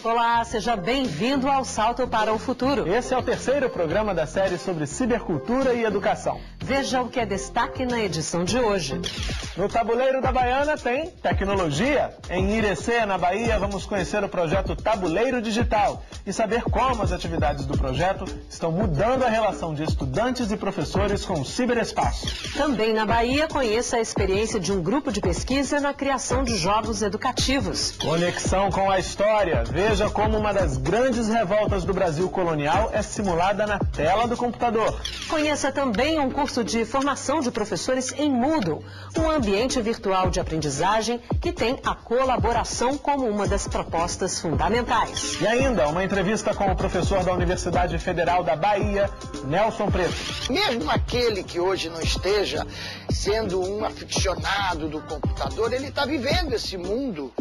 Olá, seja bem-vindo ao Salto para o Futuro. Esse é o terceiro programa da série sobre cibercultura e educação. Veja o que é destaque na edição de hoje. No Tabuleiro da Baiana tem tecnologia. Em Irecê, na Bahia, vamos conhecer o projeto Tabuleiro Digital e saber como as atividades do projeto estão mudando a relação de estudantes e professores com o ciberespaço. Também na Bahia, conheça a experiência de um grupo de pesquisa na criação de jogos educativos. Conexão com a história. Veja como uma das grandes revoltas do Brasil colonial é simulada na tela do computador. Conheça também um curso de formação de professores em Moodle, um ambiente virtual de aprendizagem que tem a colaboração como uma das propostas fundamentais. E ainda uma entrevista com o professor da Universidade Federal da Bahia, Nelson Preto. Mesmo aquele que hoje não esteja sendo um aficionado do computador, ele está vivendo esse mundo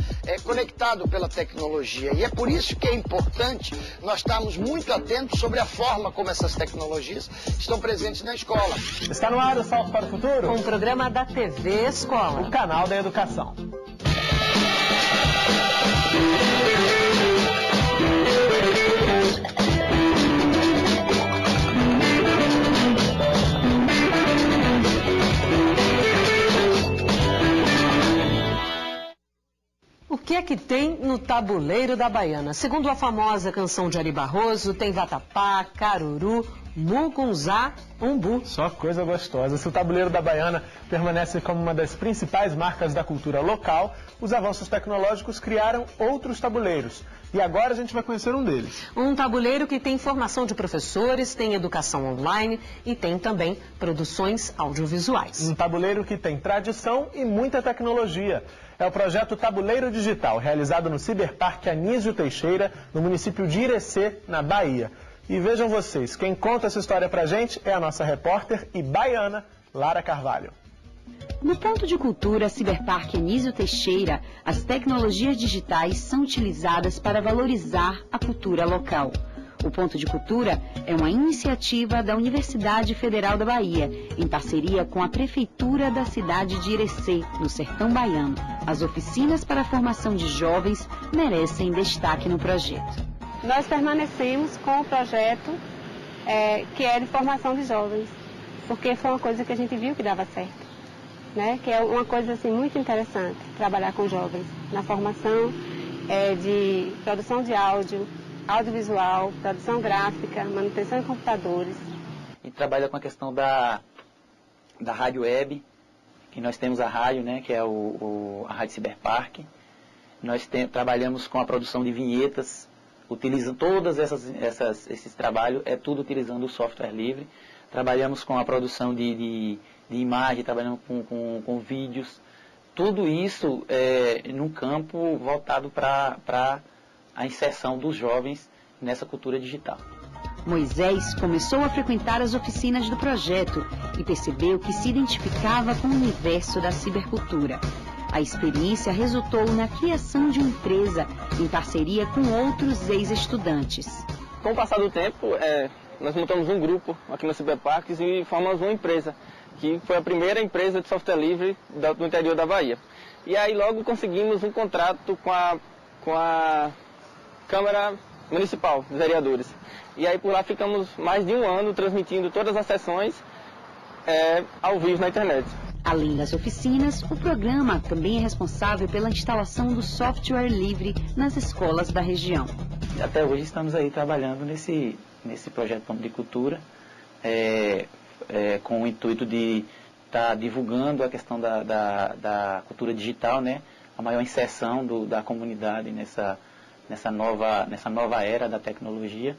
conectado pela tecnologia. E é por isso que é importante nós estarmos muito atentos sobre a forma como essas tecnologias estão presentes na escola. Está no ar o Salto para o Futuro? Com o programa da TV Escola. O canal da educação. O que é que tem no Tabuleiro da Baiana? Segundo a famosa canção de Ari Barroso, tem vatapá, caruru, mugunzá, umbu. Só coisa gostosa. Se o Tabuleiro da Baiana permanece como uma das principais marcas da cultura local, os avanços tecnológicos criaram outros tabuleiros. E agora a gente vai conhecer um deles. Um tabuleiro que tem formação de professores, tem educação online e tem também produções audiovisuais. Um tabuleiro que tem tradição e muita tecnologia. É o projeto Tabuleiro Digital, realizado no Ciberparque Anísio Teixeira, no município de Irecê, na Bahia. E vejam vocês, quem conta essa história pra gente é a nossa repórter e baiana, Lara Carvalho. No Ponto de Cultura Ciberparque Anísio Teixeira, as tecnologias digitais são utilizadas para valorizar a cultura local. O Ponto de Cultura é uma iniciativa da Universidade Federal da Bahia, em parceria com a Prefeitura da cidade de Irecê, no sertão baiano. As oficinas para a formação de jovens merecem destaque no projeto. Nós permanecemos com o projeto que é de formação de jovens, porque foi uma coisa que a gente viu que dava certo, né? Que é uma coisa assim, muito interessante, trabalhar com jovens na formação de produção de áudio, audiovisual, produção gráfica, manutenção de computadores. A gente trabalha com a questão da rádio web, que nós temos a rádio, né, que é a Rádio Ciberparque. Nós trabalhamos com a produção de vinhetas, utilizando todas esses trabalhos, é tudo utilizando o software livre. Trabalhamos com a produção de imagem, trabalhamos com vídeos. Tudo isso num campo voltado para a inserção dos jovens nessa cultura digital. Moisés começou a frequentar as oficinas do projeto e percebeu que se identificava com o universo da cibercultura. A experiência resultou na criação de uma empresa em parceria com outros ex-estudantes. Com o passar do tempo, nós montamos um grupo aqui no Ciberparques e formamos uma empresa, que foi a primeira empresa de software livre do interior da Bahia. E aí logo conseguimos um contrato com a Câmara Municipal dos Vereadores. E aí por lá ficamos mais de um ano transmitindo todas as sessões ao vivo na internet. Além das oficinas, o programa também é responsável pela instalação do software livre nas escolas da região. Até hoje estamos aí trabalhando nesse projeto Ponto de Cultura, com o intuito de estar divulgando a questão da cultura digital, né? A maior inserção da comunidade nessa nova era da tecnologia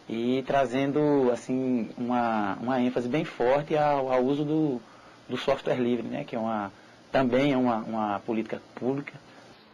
e trazendo assim uma ênfase bem forte ao uso do software livre, né, que também é uma política pública.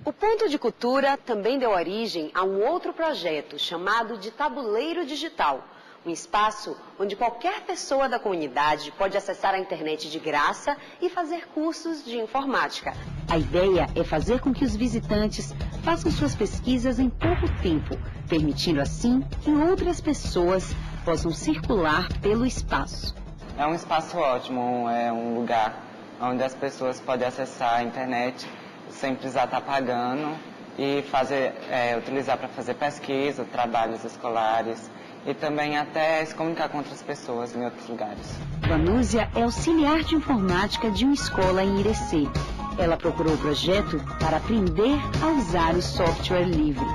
O Ponto de Cultura também deu origem a um outro projeto chamado de Tabuleiro Digital, um espaço onde qualquer pessoa da comunidade pode acessar a internet de graça e fazer cursos de informática. A ideia é fazer com que os visitantes façam suas pesquisas em pouco tempo, permitindo assim que outras pessoas possam circular pelo espaço. É um espaço ótimo, é um lugar onde as pessoas podem acessar a internet sem precisar estar pagando e utilizar para fazer pesquisa, trabalhos escolares e também até se comunicar com outras pessoas em outros lugares. Vanúzia é auxiliar de informática de uma escola em Irecê. Ela procurou o projeto para aprender a usar o software livre.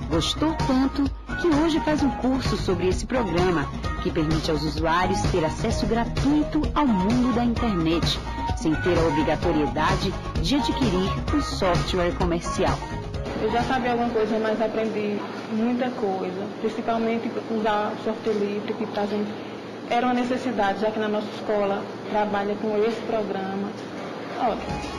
Gostou tanto que hoje faz um curso sobre esse programa, que permite aos usuários ter acesso gratuito ao mundo da internet, sem ter a obrigatoriedade de adquirir um software comercial. Eu já sabia alguma coisa, mas aprendi muita coisa, principalmente usar software livre, que pra gente era uma necessidade, já que na nossa escola trabalha com esse programa. Ótimo.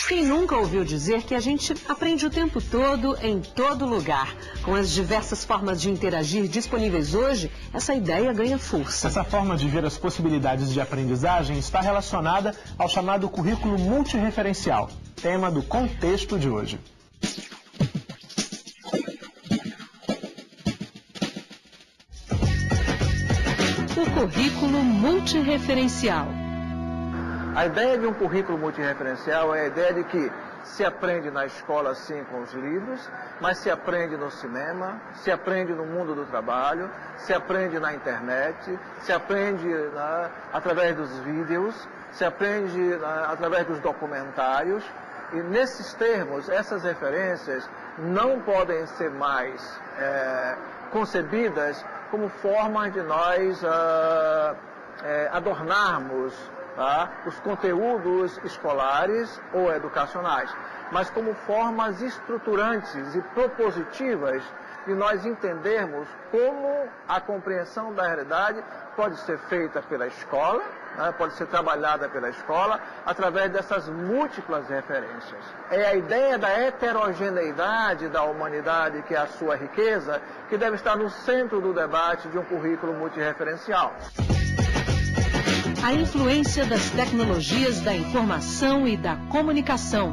Quem nunca ouviu dizer que a gente aprende o tempo todo, em todo lugar? Com as diversas formas de interagir disponíveis hoje, essa ideia ganha força. Essa forma de ver as possibilidades de aprendizagem está relacionada ao chamado currículo multirreferencial, tema do contexto de hoje. O currículo multirreferencial. A ideia de um currículo multirreferencial é a ideia de que se aprende na escola, sim, com os livros, mas se aprende no cinema, se aprende no mundo do trabalho, se aprende na internet, se aprende através dos vídeos, se aprende através dos documentários. E nesses termos, essas referências não podem ser mais concebidas como forma de nós adornarmos os conteúdos escolares ou educacionais, mas como formas estruturantes e propositivas de nós entendermos como a compreensão da realidade pode ser feita pela escola, pode ser trabalhada pela escola, através dessas múltiplas referências. É a ideia da heterogeneidade da humanidade, que é a sua riqueza, que deve estar no centro do debate de um currículo multirreferencial. A influência das tecnologias da informação e da comunicação.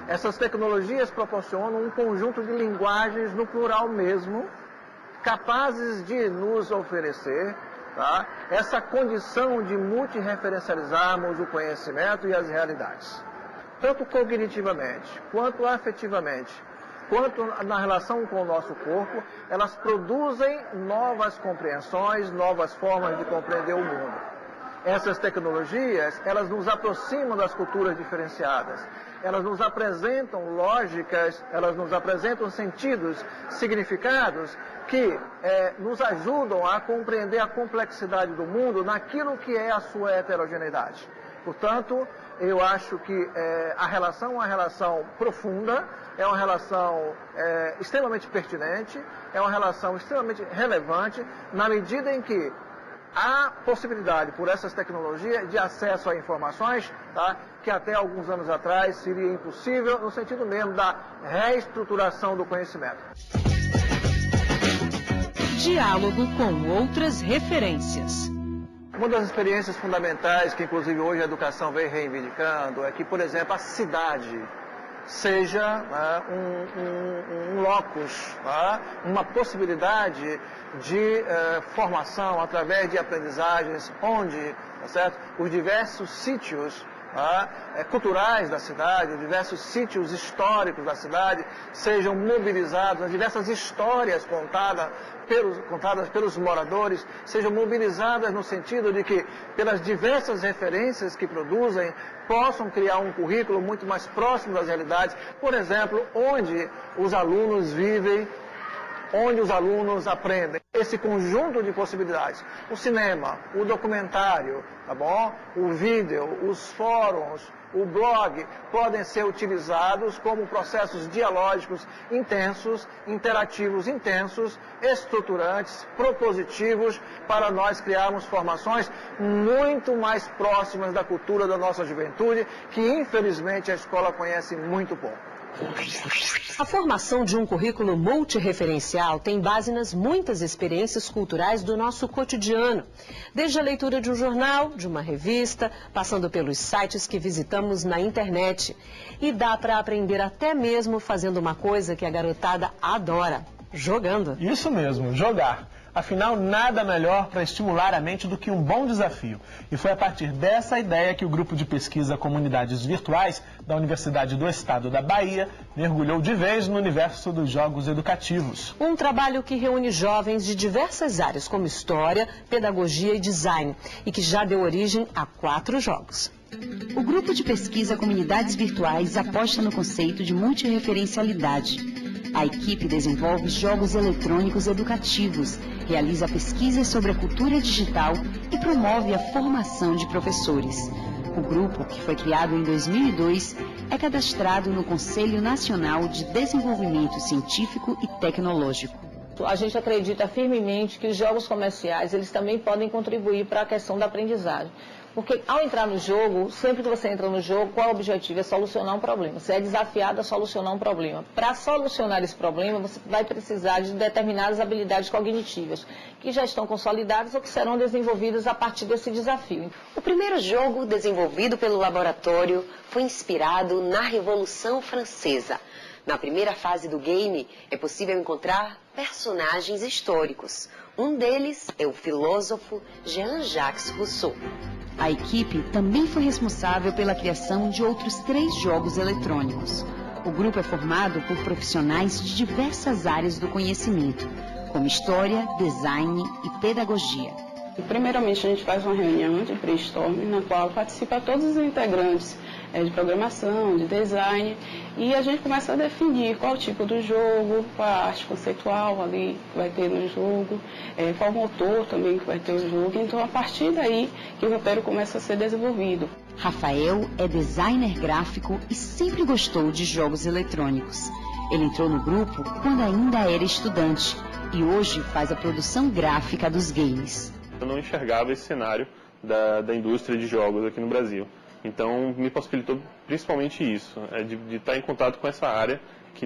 Essas tecnologias proporcionam um conjunto de linguagens no plural mesmo, capazes de nos oferecer essa condição de multirreferencializarmos o conhecimento e as realidades. Tanto cognitivamente, quanto afetivamente, quanto na relação com o nosso corpo, elas produzem novas compreensões, novas formas de compreender o mundo. Essas tecnologias, elas nos aproximam das culturas diferenciadas. Elas nos apresentam lógicas, elas nos apresentam sentidos, significados que nos ajudam a compreender a complexidade do mundo naquilo que é a sua heterogeneidade. Portanto, eu acho que a relação é uma relação profunda, é uma relação extremamente pertinente, é uma relação extremamente relevante, na medida em que há possibilidade, por essas tecnologias, de acesso a informações, que até alguns anos atrás seria impossível, no sentido mesmo da reestruturação do conhecimento. Diálogo com outras referências. Uma das experiências fundamentais que, inclusive, hoje a educação vem reivindicando é que, por exemplo, a cidade seja um locus, uma possibilidade de formação através de aprendizagens, onde os diversos sítios culturais da cidade, os diversos sítios históricos da cidade sejam mobilizados, as diversas histórias contadas pelos moradores sejam mobilizadas no sentido de que, pelas diversas referências que produzem, possam criar um currículo muito mais próximo das realidades, por exemplo, onde os alunos vivem, onde os alunos aprendem. Esse conjunto de possibilidades, o cinema, o documentário, o vídeo, os fóruns, o blog, podem ser utilizados como processos dialógicos intensos, interativos intensos, estruturantes, propositivos, para nós criarmos formações muito mais próximas da cultura da nossa juventude, que infelizmente a escola conhece muito pouco. A formação de um currículo multirreferencial tem base nas muitas experiências culturais do nosso cotidiano, desde a leitura de um jornal, de uma revista, passando pelos sites que visitamos na internet. E dá para aprender até mesmo fazendo uma coisa que a garotada adora: jogando. Isso mesmo, jogar. Afinal, nada melhor para estimular a mente do que um bom desafio. E foi a partir dessa ideia que o grupo de pesquisa Comunidades Virtuais da Universidade do Estado da Bahia mergulhou de vez no universo dos jogos educativos. Um trabalho que reúne jovens de diversas áreas, como história, pedagogia e design, e que já deu origem a 4 jogos. O grupo de pesquisa Comunidades Virtuais aposta no conceito de multirreferencialidade. A equipe desenvolve jogos eletrônicos educativos, realiza pesquisas sobre a cultura digital e promove a formação de professores. O grupo, que foi criado em 2002, é cadastrado no Conselho Nacional de Desenvolvimento Científico e Tecnológico. A gente acredita firmemente que os jogos comerciais, eles também podem contribuir para a questão da aprendizagem. Porque ao entrar no jogo, sempre que você entra no jogo, qual é o objetivo? É solucionar um problema. Você é desafiado a solucionar um problema. Para solucionar esse problema, você vai precisar de determinadas habilidades cognitivas, que já estão consolidadas ou que serão desenvolvidas a partir desse desafio. O primeiro jogo desenvolvido pelo laboratório foi inspirado na Revolução Francesa. Na primeira fase do game, é possível encontrar personagens históricos. Um deles é o filósofo Jean-Jacques Rousseau. A equipe também foi responsável pela criação de outros 3 jogos eletrônicos. O grupo é formado por profissionais de diversas áreas do conhecimento, como história, design e pedagogia. Primeiramente, a gente faz uma reunião de brainstorming, na qual participa todos os integrantes de programação, de design, e a gente começa a definir qual o tipo do jogo, qual a arte conceitual ali que vai ter no jogo, qual o motor também que vai ter o jogo. Então, a partir daí que o roteiro começa a ser desenvolvido. Rafael é designer gráfico e sempre gostou de jogos eletrônicos. Ele entrou no grupo quando ainda era estudante e hoje faz a produção gráfica dos games. Eu não enxergava esse cenário da indústria de jogos aqui no Brasil. Então, me possibilitou principalmente isso, de estar em contato com essa área que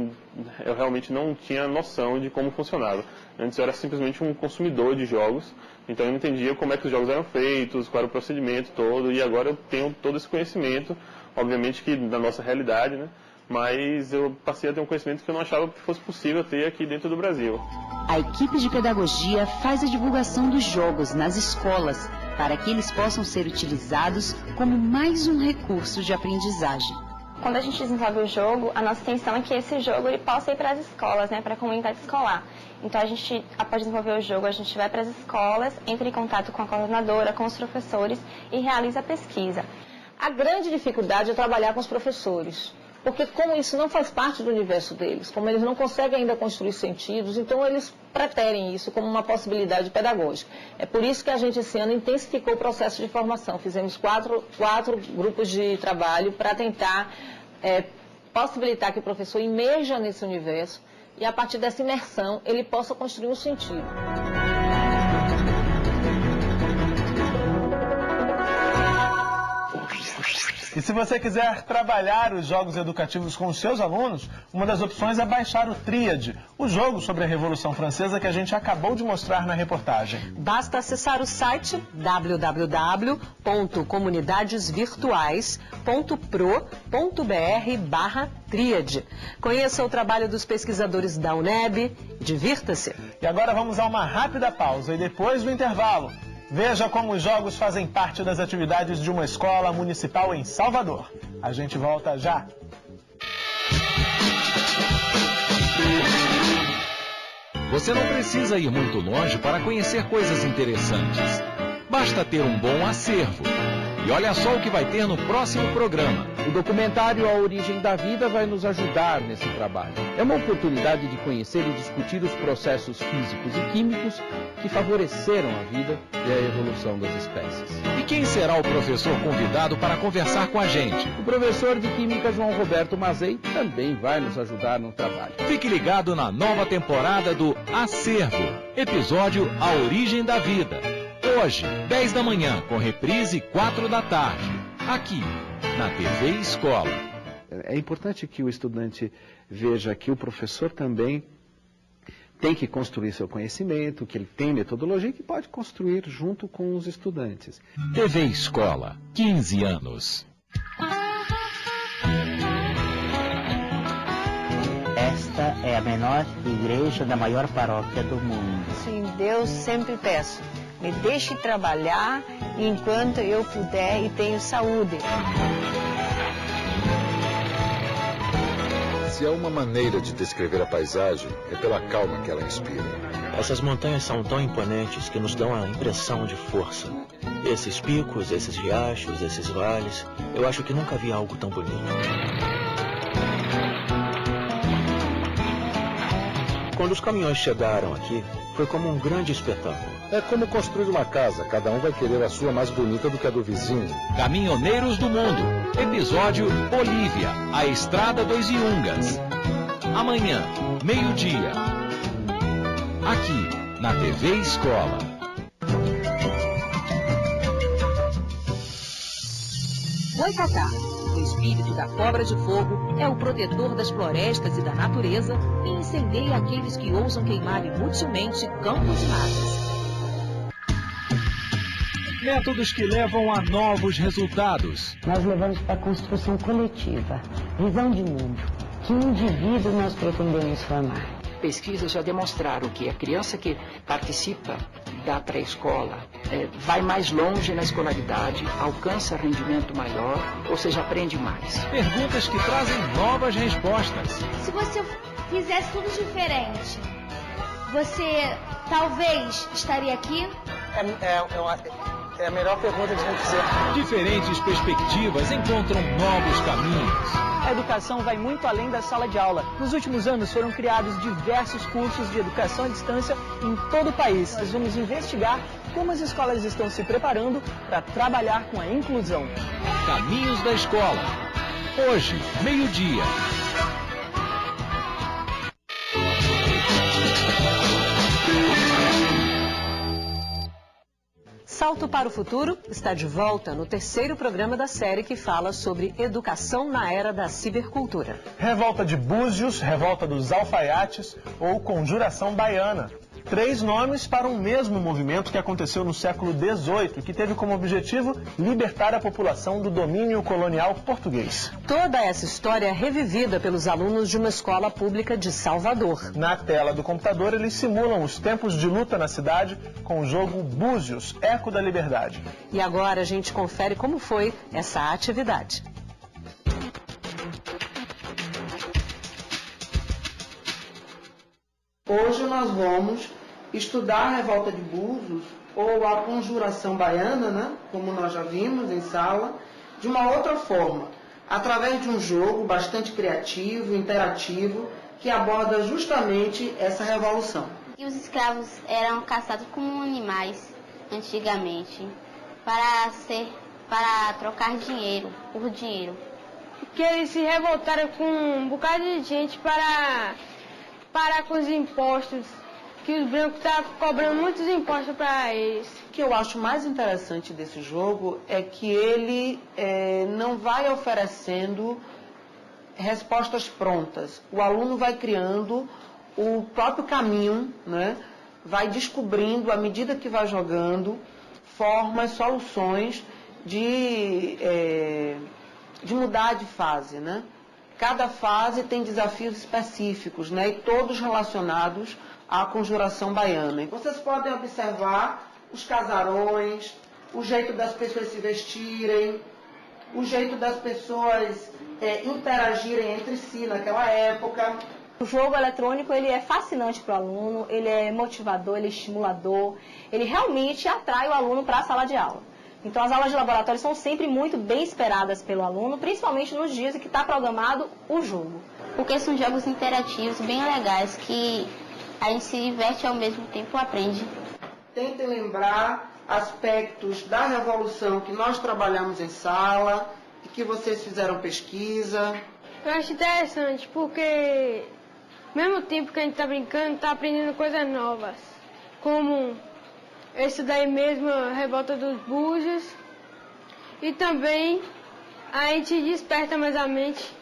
eu realmente não tinha noção de como funcionava. Antes eu era simplesmente um consumidor de jogos, então eu não entendia como é que os jogos eram feitos, qual era o procedimento todo, e agora eu tenho todo esse conhecimento, obviamente que da nossa realidade, né? Mas eu passei a ter um conhecimento que eu não achava que fosse possível ter aqui dentro do Brasil. A equipe de pedagogia faz a divulgação dos jogos nas escolas, para que eles possam ser utilizados como mais um recurso de aprendizagem. Quando a gente desenvolve o jogo, a nossa intenção é que esse jogo ele possa ir para as escolas, né, para a comunidade escolar. Então, a gente, após desenvolver o jogo, a gente vai para as escolas, entra em contato com a coordenadora, com os professores e realiza a pesquisa. A grande dificuldade é trabalhar com os professores. Porque como isso não faz parte do universo deles, como eles não conseguem ainda construir sentidos, então eles preterem isso como uma possibilidade pedagógica. É por isso que a gente esse ano intensificou o processo de formação. Fizemos quatro grupos de trabalho para tentar possibilitar que o professor imerja nesse universo e a partir dessa imersão ele possa construir um sentido. E se você quiser trabalhar os jogos educativos com os seus alunos, uma das opções é baixar o Tríade, o jogo sobre a Revolução Francesa que a gente acabou de mostrar na reportagem. Basta acessar o site www.comunidadesvirtuais.pro.br/Tríade. Conheça o trabalho dos pesquisadores da UNEB, divirta-se. E agora vamos a uma rápida pausa e depois do intervalo, veja como os jogos fazem parte das atividades de uma escola municipal em Salvador. A gente volta já. Você não precisa ir muito longe para conhecer coisas interessantes. Basta ter um bom acervo. E olha só o que vai ter no próximo programa. O documentário A Origem da Vida vai nos ajudar nesse trabalho. É uma oportunidade de conhecer e discutir os processos físicos e químicos que favoreceram a vida e a evolução das espécies. E quem será o professor convidado para conversar com a gente? O professor de Química João Roberto Mazei também vai nos ajudar no trabalho. Fique ligado na nova temporada do Acervo, episódio A Origem da Vida. Hoje, 10 da manhã, com reprise 4 da tarde, aqui na TV Escola. É importante que o estudante veja que o professor também tem que construir seu conhecimento, que ele tem metodologia e que pode construir junto com os estudantes. TV Escola, 15 anos. Esta esta é a menor igreja da maior paróquia do mundo. Sim, Deus sempre peço, me deixe trabalhar enquanto eu puder e tenho saúde. Se há uma maneira de descrever a paisagem, é pela calma que ela inspira. Essas montanhas são tão imponentes que nos dão a impressão de força. Esses picos, esses riachos, esses vales, eu acho que nunca vi algo tão bonito. Quando os caminhões chegaram aqui, foi como um grande espetáculo. É como construir uma casa, cada um vai querer a sua mais bonita do que a do vizinho. Caminhoneiros do Mundo, episódio Bolívia, a Estrada dos Yungas. Amanhã, meio-dia, aqui na TV Escola. Boicatá, o espírito da cobra de fogo, é o protetor das florestas e da natureza e incendeia aqueles que ousam queimar inutilmente campos e matas. Métodos que levam a novos resultados. Nós levamos para a construção coletiva, visão de mundo. Que indivíduo nós pretendemos formar? Pesquisas já demonstraram que a criança que participa da pré-escola vai mais longe na escolaridade, alcança rendimento maior, ou seja, aprende mais. Perguntas que trazem novas respostas. Se você fizesse tudo diferente, você talvez estaria aqui? É a melhor pergunta de a gente fazer. Diferentes perspectivas encontram novos caminhos. A educação vai muito além da sala de aula. Nos últimos anos foram criados diversos cursos de educação à distância em todo o país. Nós vamos investigar como as escolas estão se preparando para trabalhar com a inclusão. Caminhos da Escola. Hoje, meio-dia. Salto para o Futuro está de volta no terceiro programa da série que fala sobre educação na era da cibercultura. Revolta de Búzios, Revolta dos Alfaiates ou Conjuração Baiana. 3 nomes para um mesmo movimento que aconteceu no século XVIII e que teve como objetivo libertar a população do domínio colonial português. Toda essa história é revivida pelos alunos de uma escola pública de Salvador. Na tela do computador, eles simulam os tempos de luta na cidade com o jogo Búzios, Eco da Liberdade. E agora a gente confere como foi essa atividade. Hoje nós vamos estudar a Revolta de Búzios, ou a Conjuração Baiana, né, como nós já vimos em sala, de uma outra forma, através de um jogo bastante criativo, interativo, que aborda justamente essa revolução. E os escravos eram caçados como animais antigamente, para trocar dinheiro por dinheiro. Que eles se revoltaram com um bocado de gente para parar com os impostos, que os brancos estavam cobrando muitos impostos para eles. O que eu acho mais interessante desse jogo é que ele não vai oferecendo respostas prontas. O aluno vai criando o próprio caminho, né? Vai descobrindo, à medida que vai jogando, formas, soluções de mudar de fase, né? Cada fase tem desafios específicos, né? E todos relacionados à Conjuração Baiana. Vocês podem observar os casarões, o jeito das pessoas se vestirem, o jeito das pessoas interagirem entre si naquela época. O jogo eletrônico ele é fascinante para o aluno, ele é motivador, ele é estimulador, ele realmente atrai o aluno para a sala de aula. Então as aulas de laboratório são sempre muito bem esperadas pelo aluno, principalmente nos dias em que está programado o jogo. Porque são jogos interativos bem legais que a gente se diverte e ao mesmo tempo aprende. Tentem lembrar aspectos da revolução que nós trabalhamos em sala e que vocês fizeram pesquisa. Eu acho interessante porque ao mesmo tempo que a gente está brincando, está aprendendo coisas novas, como esse daí mesmo, a Revolta dos Búzios. E também a gente desperta mais a mente.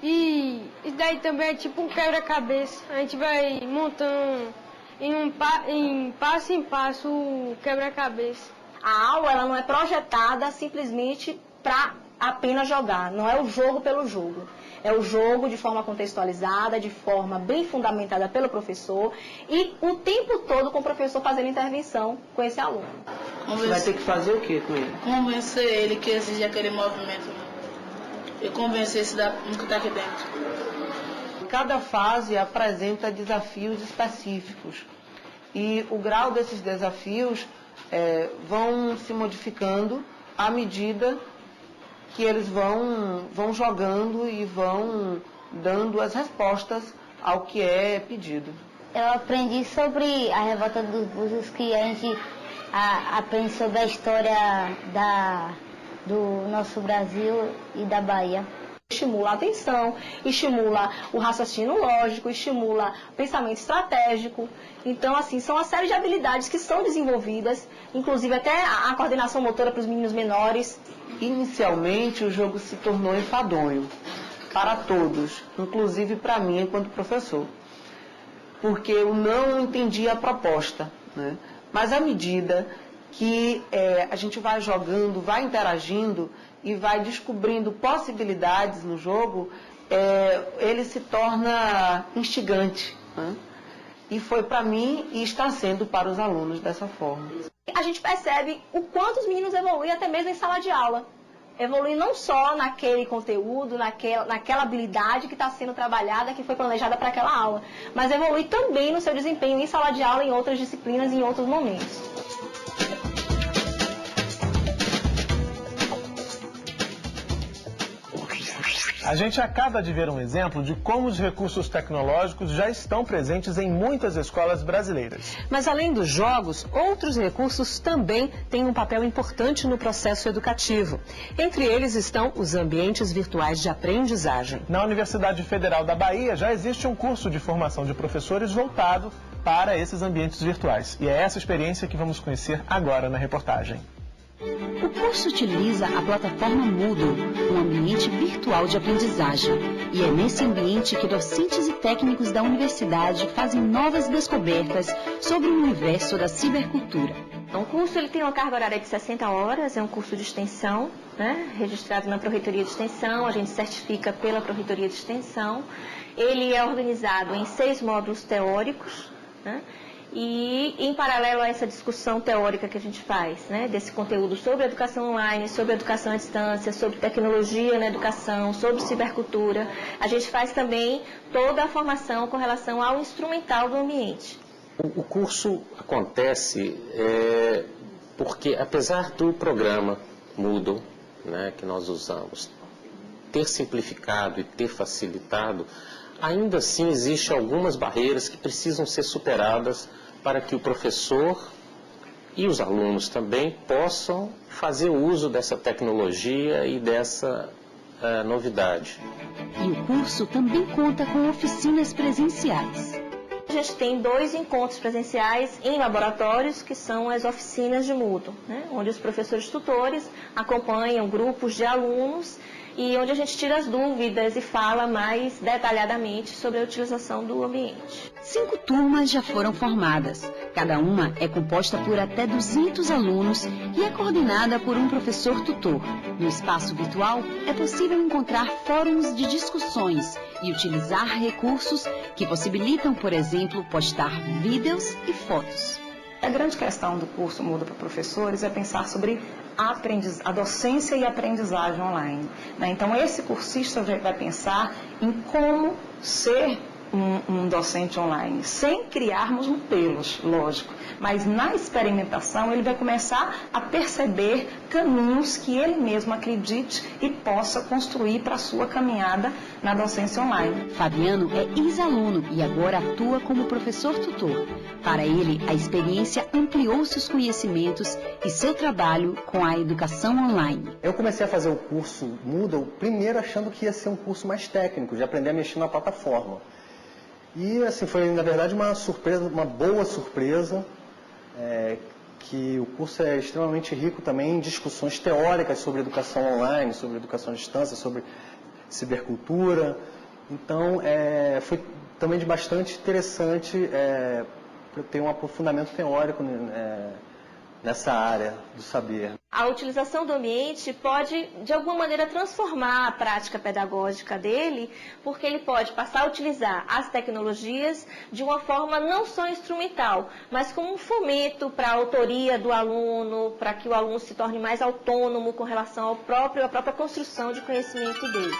E isso daí também é tipo um quebra-cabeça. A gente vai montando em passo em passo o quebra-cabeça. A aula ela não é projetada simplesmente para apenas jogar. Não é o jogo pelo jogo. É o jogo de forma contextualizada, de forma bem fundamentada pelo professor e o tempo todo com o professor fazendo intervenção com esse aluno. Você vai ter que fazer o que com ele? Convencer ele que exige aquele movimento e convencer esse no que está aqui dentro. Cada fase apresenta desafios específicos e o grau desses desafios vão se modificando à medida que eles vão jogando e vão dando as respostas ao que é pedido. Eu aprendi sobre a revolta dos búzios, que a gente aprende sobre a história do nosso Brasil e da Bahia. Estimula a atenção, estimula o raciocínio lógico, estimula o pensamento estratégico. Então, assim, são uma série de habilidades que são desenvolvidas, inclusive até a coordenação motora para os meninos menores. Inicialmente, o jogo se tornou enfadonho para todos, inclusive para mim enquanto professor, porque eu não entendia a proposta, né? Mas à medida que a gente vai jogando, vai interagindo e vai descobrindo possibilidades no jogo, ele se torna instigante, né? E foi para mim e está sendo para os alunos dessa forma. A gente percebe o quanto os meninos evoluem até mesmo em sala de aula. Evoluem não só naquele conteúdo, naquela habilidade que está sendo trabalhada, que foi planejada para aquela aula, mas evolui também no seu desempenho em sala de aula, em outras disciplinas, em outros momentos. A gente acaba de ver um exemplo de como os recursos tecnológicos já estão presentes em muitas escolas brasileiras. Mas além dos jogos, outros recursos também têm um papel importante no processo educativo. Entre eles estão os ambientes virtuais de aprendizagem. Na Universidade Federal da Bahia já existe um curso de formação de professores voltado para esses ambientes virtuais. E é essa experiência que vamos conhecer agora na reportagem. O curso utiliza a plataforma Moodle, um ambiente virtual de aprendizagem. E é nesse ambiente que docentes e técnicos da universidade fazem novas descobertas sobre o universo da cibercultura. O curso ele tem uma carga horária de 60 horas, é um curso de extensão, né, registrado na Pró-Reitoria de Extensão, a gente certifica pela Pró-Reitoria de Extensão. Ele é organizado em 6 módulos teóricos, né? E, em paralelo a essa discussão teórica que a gente faz, né, desse conteúdo sobre educação online, sobre educação à distância, sobre tecnologia na educação, sobre cibercultura, a gente faz também toda a formação com relação ao instrumental do ambiente. O curso acontece porque, apesar do programa Moodle, né, que nós usamos, ter simplificado e ter facilitado, ainda assim existem algumas barreiras que precisam ser superadas para que o professor e os alunos também possam fazer uso dessa tecnologia e dessa novidade. E o curso também conta com oficinas presenciais. A gente tem 2 encontros presenciais em laboratórios, que são as oficinas de Moodle, né, onde os professores tutores acompanham grupos de alunos e onde a gente tira as dúvidas e fala mais detalhadamente sobre a utilização do ambiente. 5 turmas já foram formadas. Cada uma é composta por até 200 alunos e é coordenada por um professor tutor. No espaço virtual, é possível encontrar fóruns de discussões e utilizar recursos que possibilitam, por exemplo, postar vídeos e fotos. A grande questão do curso Moodle para professores é pensar sobre a docência e aprendizagem online, né? Então, esse cursista vai pensar em como ser um docente online, sem criarmos modelos, lógico, mas na experimentação ele vai começar a perceber caminhos que ele mesmo acredite e possa construir para a sua caminhada na docência online. Fabiano é ex-aluno e agora atua como professor tutor. Para ele, a experiência ampliou seus conhecimentos e seu trabalho com a educação online. Eu comecei a fazer o curso Moodle primeiro achando que ia ser um curso mais técnico, de aprender a mexer na plataforma. E assim, foi na verdade uma surpresa, uma boa surpresa, que o curso é extremamente rico também em discussões teóricas sobre educação online, sobre educação à distância, sobre cibercultura. Então, foi também de bastante interessante ter um aprofundamento teórico nessa área do saber. A utilização do ambiente pode, de alguma maneira, transformar a prática pedagógica dele, porque ele pode passar a utilizar as tecnologias de uma forma não só instrumental, mas como um fomento para a autoria do aluno, para que o aluno se torne mais autônomo com relação à própria construção de conhecimento dele.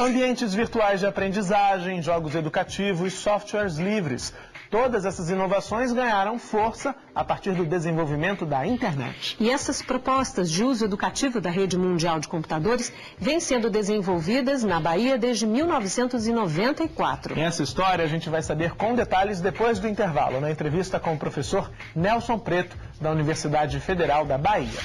Ambientes virtuais de aprendizagem, jogos educativos, softwares livres. Todas essas inovações ganharam força a partir do desenvolvimento da internet. E essas propostas de uso educativo da rede mundial de computadores vêm sendo desenvolvidas na Bahia desde 1994. Essa história a gente vai saber com detalhes depois do intervalo, na entrevista com o professor Nelson Preto, da Universidade Federal da Bahia.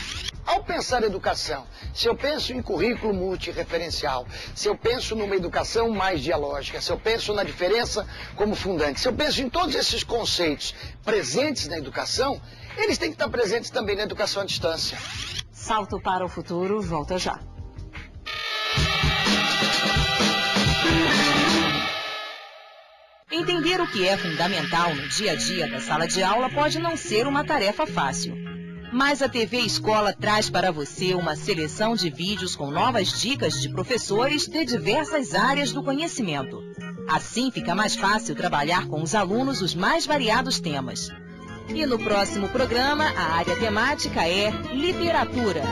Ao pensar em educação, se eu penso em currículo multireferencial, se eu penso numa educação mais dialógica, se eu penso na diferença como fundante, se eu penso em todos esses conceitos presentes na educação, eles têm que estar presentes também na educação à distância. Salto para o futuro, volta já. Entender o que é fundamental no dia a dia da sala de aula pode não ser uma tarefa fácil. Mas a TV Escola traz para você uma seleção de vídeos com novas dicas de professores de diversas áreas do conhecimento. Assim fica mais fácil trabalhar com os alunos os mais variados temas. E no próximo programa, a área temática é literatura.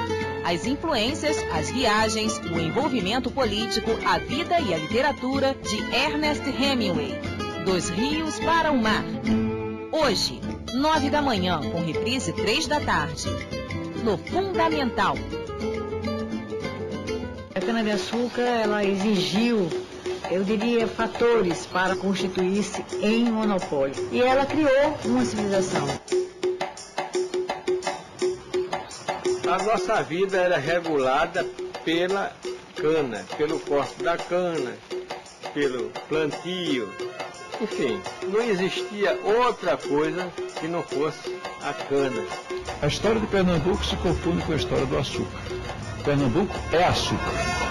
As influências, as viagens, o envolvimento político, a vida e a literatura de Ernest Hemingway. Dos rios para o mar. Hoje, 9 da manhã, com reprise 3 da tarde. No Fundamental. A cana-de-açúcar, ela exigiu, eu diria, fatores para constituir-se em monopólio. E ela criou uma civilização. A nossa vida era regulada pela cana, pelo corte da cana, pelo plantio. Enfim, não existia outra coisa que não fosse a cana. A história de Pernambuco se confunde com a história do açúcar. Pernambuco é açúcar.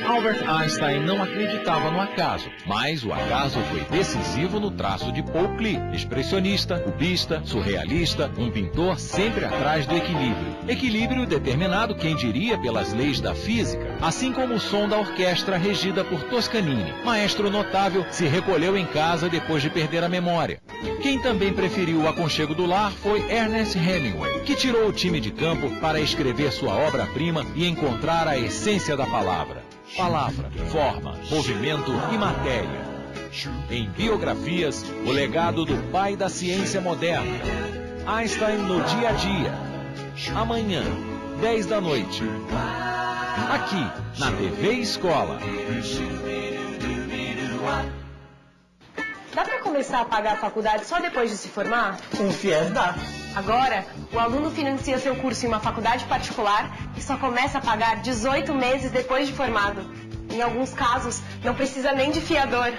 Albert Einstein não acreditava no acaso, mas o acaso foi decisivo no traço de Paul Klee, expressionista, cubista, surrealista, um pintor sempre atrás do equilíbrio. Equilíbrio determinado, quem diria, pelas leis da física, assim como o som da orquestra regida por Toscanini. Maestro notável, se recolheu em casa depois de perder a memória. Quem também preferiu o aconchego do lar foi Ernest Hemingway, que tirou o time de campo para escrever sua obra-prima e encontrar a essência da palavra. Palavra, forma, movimento e matéria. Em Biografias, o legado do pai da ciência moderna. Einstein no dia a dia. Amanhã, 10 da noite. Aqui, na TV Escola. Dá para começar a pagar a faculdade só depois de se formar? Com o FIES dá. Agora, o aluno financia seu curso em uma faculdade particular e só começa a pagar 18 meses depois de formado. Em alguns casos, não precisa nem de fiador.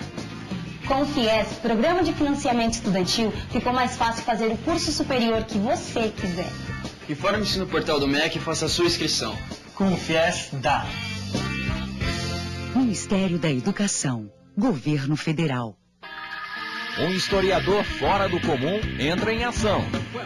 Com o FIES, Programa de Financiamento Estudantil, ficou mais fácil fazer o curso superior que você quiser. Informe-se no portal do MEC e faça a sua inscrição. Com o FIES dá. Ministério da Educação, Governo Federal. Um historiador fora do comum entra em ação.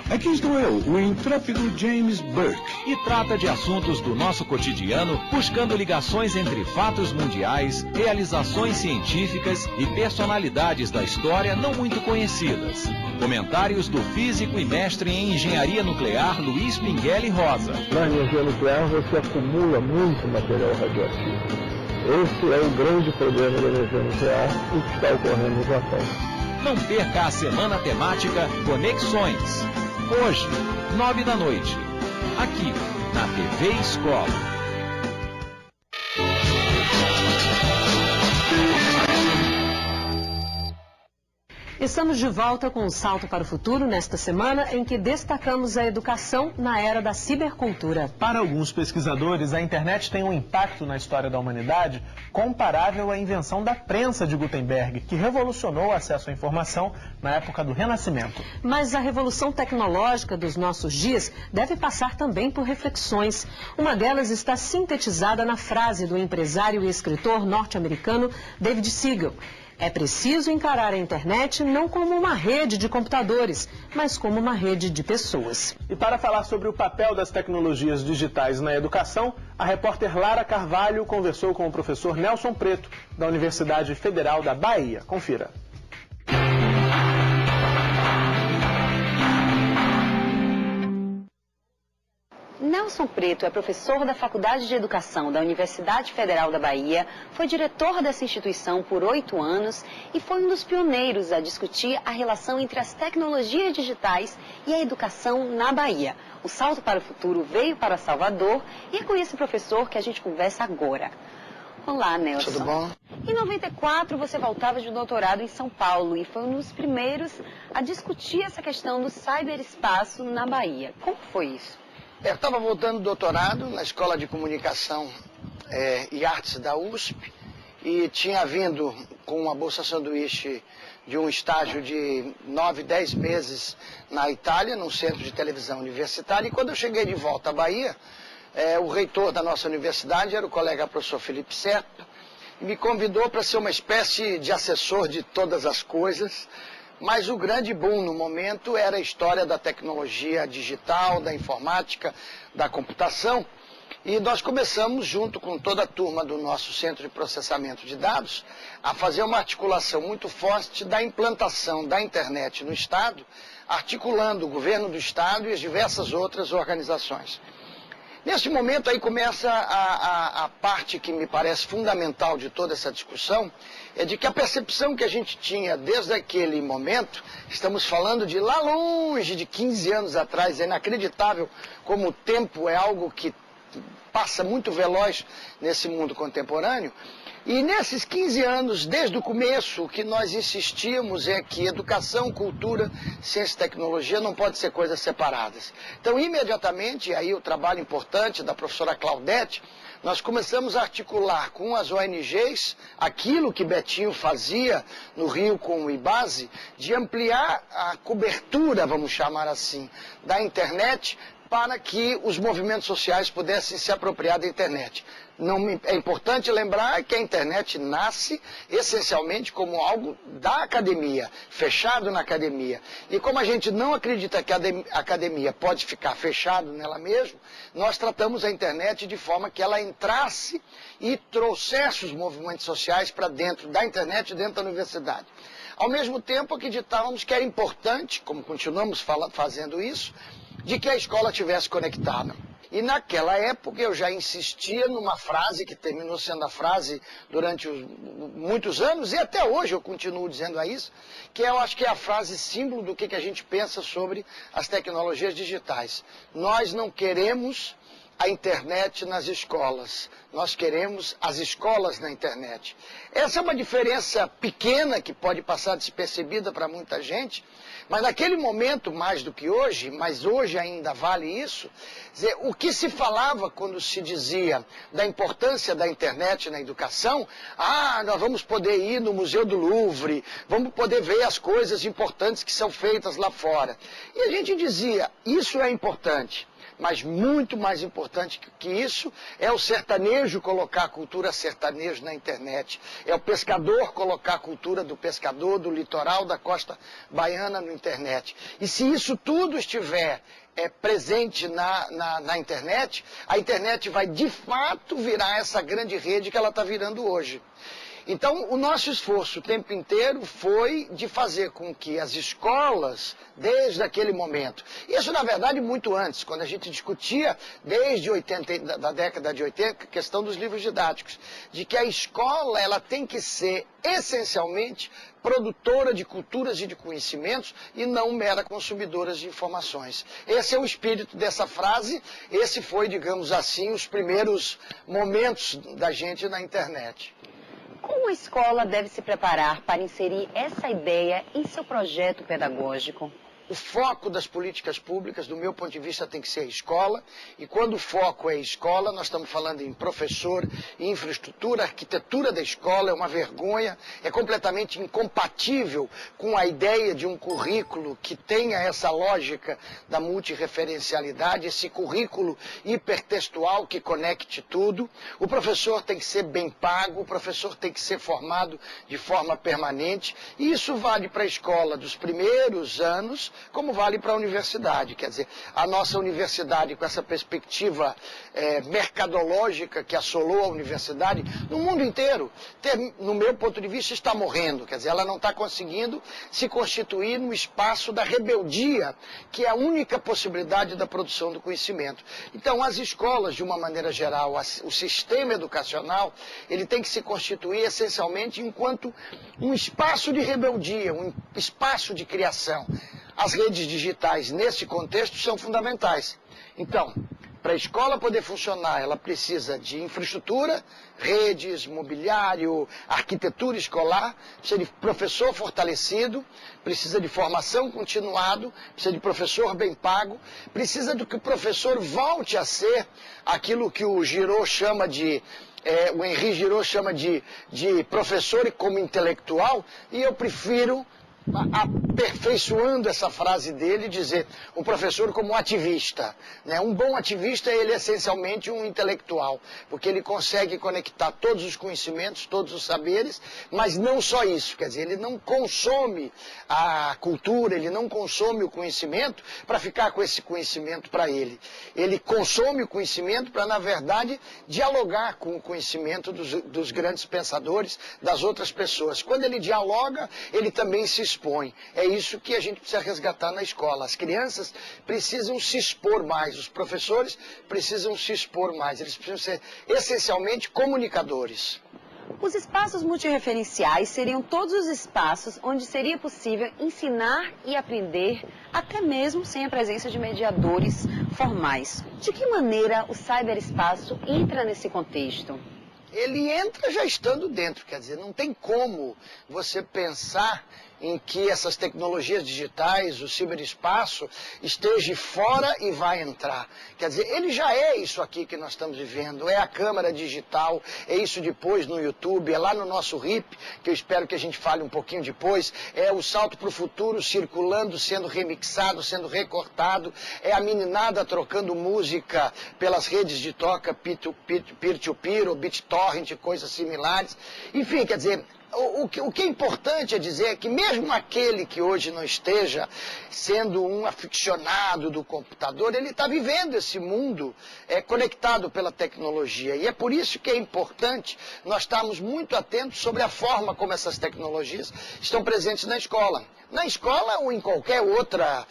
Aqui estou eu, o intrépido James Burke. E trata de assuntos do nosso cotidiano, buscando ligações entre fatos mundiais, realizações científicas e personalidades da história não muito conhecidas. Comentários do físico e mestre em engenharia nuclear Luiz Pinguelli Rosa. Na energia nuclear você acumula muito material radioativo. Esse é o grande problema da energia nuclear e que está ocorrendo no Japão. Não perca a semana temática Conexões. Hoje, 9 da noite. Aqui, na TV Escola. Estamos de volta com um salto para o futuro nesta semana em que destacamos a educação na era da cibercultura. Para alguns pesquisadores, a internet tem um impacto na história da humanidade comparável à invenção da prensa de Gutenberg, que revolucionou o acesso à informação na época do Renascimento. Mas a revolução tecnológica dos nossos dias deve passar também por reflexões. Uma delas está sintetizada na frase do empresário e escritor norte-americano David Siegel. É preciso encarar a internet não como uma rede de computadores, mas como uma rede de pessoas. E para falar sobre o papel das tecnologias digitais na educação, a repórter Lara Carvalho conversou com o professor Nelson Preto, da Universidade Federal da Bahia. Confira. Nelson Preto é professor da Faculdade de Educação da Universidade Federal da Bahia, foi diretor dessa instituição por 8 anos e foi um dos pioneiros a discutir a relação entre as tecnologias digitais e a educação na Bahia. O salto para o futuro veio para Salvador e é com esse professor que a gente conversa agora. Olá, Nelson. Tudo bom? Em 94, você voltava de um doutorado em São Paulo e foi um dos primeiros a discutir essa questão do ciberespaço na Bahia. Como foi isso? Eu estava voltando do doutorado na Escola de Comunicação e Artes da USP e tinha vindo com uma bolsa sanduíche de um estágio de 9, 10 meses na Itália, num centro de televisão universitária. E quando eu cheguei de volta à Bahia, o reitor da nossa universidade era o colega professor Felipe Serpa e me convidou para ser uma espécie de assessor de todas as coisas. Mas o grande boom no momento era a história da tecnologia digital, da informática, da computação. E nós começamos, junto com toda a turma do nosso Centro de Processamento de Dados, a fazer uma articulação muito forte da implantação da internet no Estado, articulando o governo do Estado e as diversas outras organizações. Nesse momento aí começa a parte que me parece fundamental de toda essa discussão, é de que a percepção que a gente tinha desde aquele momento, estamos falando de lá longe, de 15 anos atrás, é inacreditável como o tempo é algo que passa muito veloz nesse mundo contemporâneo. E nesses 15 anos, desde o começo, o que nós insistíamos é que educação, cultura, ciência e tecnologia não podem ser coisas separadas. Então, imediatamente, aí o trabalho importante da professora Claudete, nós começamos a articular com as ONGs aquilo que Betinho fazia no Rio com o IBASE, de ampliar a cobertura, vamos chamar assim, da internet, para que os movimentos sociais pudessem se apropriar da internet. É importante lembrar que a internet nasce essencialmente como algo da academia, fechado na academia. E como a gente não acredita que a academia pode ficar fechado nela mesma, nós tratamos a internet de forma que ela entrasse e trouxesse os movimentos sociais para dentro da internet, dentro da universidade. Ao mesmo tempo, acreditávamos que era importante, como continuamos fazendo isso, de que a escola tivesse conectada. E naquela época eu já insistia numa frase que terminou sendo a frase durante muitos anos, e até hoje eu continuo dizendo isso, que eu acho que é a frase símbolo do que a gente pensa sobre as tecnologias digitais. Nós não queremos a internet nas escolas, nós queremos as escolas na internet. Essa é uma diferença pequena que pode passar despercebida para muita gente, mas naquele momento, mais do que hoje, mas hoje ainda vale isso, dizer, o que se falava quando se dizia da importância da internet na educação, nós vamos poder ir no Museu do Louvre, vamos poder ver as coisas importantes que são feitas lá fora. E a gente dizia, isso é importante. Mas muito mais importante que isso é o sertanejo colocar a cultura sertanejo na internet. É o pescador colocar a cultura do pescador, do litoral, da costa baiana na internet. E se isso tudo estiver presente na internet, a internet vai de fato virar essa grande rede que ela está virando hoje. Então, o nosso esforço o tempo inteiro foi de fazer com que as escolas, desde aquele momento, isso na verdade muito antes, quando a gente discutia desde da década de 80, a questão dos livros didáticos, de que a escola ela tem que ser essencialmente produtora de culturas e de conhecimentos e não mera consumidora de informações. Esse é o espírito dessa frase, esse foi, digamos assim, os primeiros momentos da gente na internet. Como a escola deve se preparar para inserir essa ideia em seu projeto pedagógico? O foco das políticas públicas, do meu ponto de vista, tem que ser a escola. E quando o foco é a escola, nós estamos falando em professor, infraestrutura, arquitetura da escola, é uma vergonha, é completamente incompatível com a ideia de um currículo que tenha essa lógica da multirreferencialidade, esse currículo hipertextual que conecte tudo. O professor tem que ser bem pago, o professor tem que ser formado de forma permanente. E isso vale para a escola dos primeiros anos, como vale para a universidade. Quer dizer, a nossa universidade, com essa perspectiva mercadológica que assolou a universidade, no mundo inteiro, no meu ponto de vista, está morrendo. Quer dizer, ela não está conseguindo se constituir no espaço da rebeldia, que é a única possibilidade da produção do conhecimento. Então, as escolas, de uma maneira geral, o sistema educacional, ele tem que se constituir essencialmente enquanto um espaço de rebeldia, um espaço de criação. As redes digitais, nesse contexto, são fundamentais. Então, para a escola poder funcionar, ela precisa de infraestrutura, redes, mobiliário, arquitetura escolar, precisa de professor fortalecido, precisa de formação continuada, precisa de professor bem pago, precisa de que o professor volte a ser aquilo que o Giraud chama de... o Henri Giraud chama de professor como intelectual, e eu prefiro, aperfeiçoando essa frase dele, dizer um professor como um ativista. Né? Um bom ativista, ele é essencialmente um intelectual, porque ele consegue conectar todos os conhecimentos, todos os saberes, mas não só isso, quer dizer, ele não consome a cultura, ele não consome o conhecimento para ficar com esse conhecimento para ele. Ele consome o conhecimento para, na verdade, dialogar com o conhecimento dos grandes pensadores, das outras pessoas. Quando ele dialoga, ele também se expõe. É isso que a gente precisa resgatar na escola. As crianças precisam se expor mais, os professores precisam se expor mais, eles precisam ser essencialmente comunicadores. Os espaços multirreferenciais seriam todos os espaços onde seria possível ensinar e aprender, até mesmo sem a presença de mediadores formais. De que maneira o cyberespaço entra nesse contexto? Ele entra já estando dentro, quer dizer, não tem como você pensar em que essas tecnologias digitais, o ciberespaço, esteja fora e vai entrar. Quer dizer, ele já é isso aqui que nós estamos vivendo, é a câmera digital, é isso depois no YouTube, é lá no nosso RIP, que eu espero que a gente fale um pouquinho depois, é o salto para o futuro circulando, sendo remixado, sendo recortado, é a meninada trocando música pelas redes de troca peer-to-peer ou BitTorrent, coisas similares. Enfim, quer dizer, o que é importante é dizer que mesmo aquele que hoje não esteja sendo um aficionado do computador, ele está vivendo esse mundo conectado pela tecnologia. E é por isso que é importante nós estarmos muito atentos sobre a forma como essas tecnologias estão presentes na escola. Na escola ou em qualquer outra